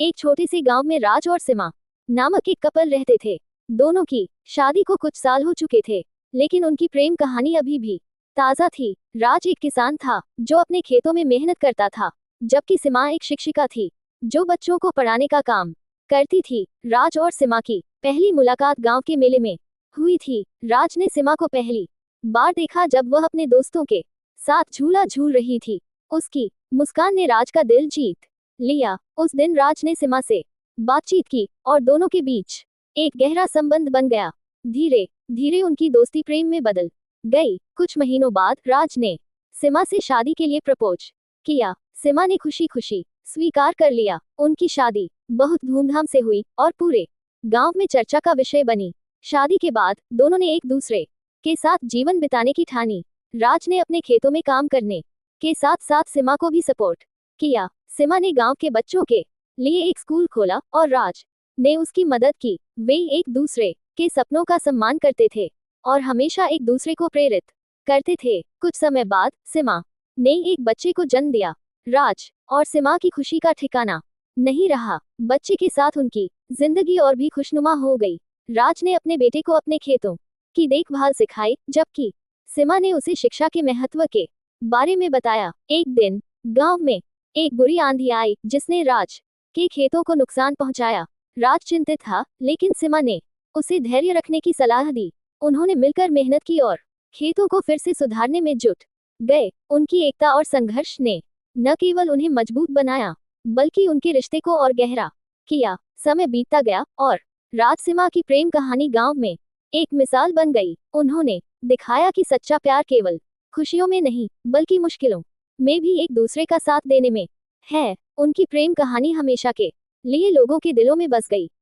एक छोटे से गांव में राज और सीमा नामक एक कपल रहते थे। दोनों की शादी को कुछ साल हो चुके थे, लेकिन उनकी प्रेम कहानी अभी भी ताजा थी। राज एक किसान था जो अपने खेतों में मेहनत करता था, जबकि सीमा एक शिक्षिका थी जो बच्चों को पढ़ाने का काम करती थी। राज और सीमा की पहली मुलाकात गांव के मेले में हुई थी। राज ने सीमा को पहली बार देखा जब वह अपने दोस्तों के साथ झूला झूल रही थी। उसकी मुस्कान ने राज का दिल जीत लिया। उस दिन राज ने सीमा से बातचीत की और दोनों के बीच एक गहरा संबंध बन गया। धीरे धीरे उनकी दोस्ती प्रेम में बदल गई। कुछ महीनों बाद राज ने सीमा से शादी के लिए प्रपोज किया। सीमा ने खुशी खुशी स्वीकार कर लिया। उनकी शादी बहुत धूमधाम से हुई और पूरे गांव में चर्चा का विषय बनी। शादी के बाद दोनों ने एक दूसरे के साथ जीवन बिताने की ठानी। राज ने अपने खेतों में काम करने के साथ साथ सीमा को भी सपोर्ट किया। सीमा ने गांव के बच्चों के लिए एक स्कूल खोला और राज ने उसकी मदद की। वे एक दूसरे के सपनों का सम्मान करते थे और हमेशा एक दूसरे को प्रेरित करते थे। कुछ समय बाद सीमा ने एक बच्चे को जन्म दिया। राज और सीमा की खुशी का ठिकाना नहीं रहा। बच्चे के साथ उनकी जिंदगी और भी खुशनुमा हो गई। राज ने अपने बेटे को अपने खेतों की देखभाल सिखाई, जबकि सीमा ने उसे शिक्षा के महत्व के बारे में बताया। एक दिन गांव में एक बुरी आंधी आई जिसने राज के खेतों को नुकसान पहुंचाया। राज चिंतित था, लेकिन सीमा ने उसे धैर्य रखने की सलाह दी। उन्होंने मिलकर मेहनत की और खेतों को फिर से सुधारने में जुट गए। उनकी एकता और संघर्ष ने न केवल उन्हें मजबूत बनाया, बल्कि उनके रिश्ते को और गहरा किया। समय बीतता गया और राज सीमा की प्रेम कहानी गांव में एक मिसाल बन गई। उन्होंने दिखाया कि सच्चा प्यार केवल खुशियों में नहीं, बल्कि मुश्किलों में भी एक दूसरे का साथ देने में है। उनकी प्रेम कहानी हमेशा के लिए लोगों के दिलों में बस गई।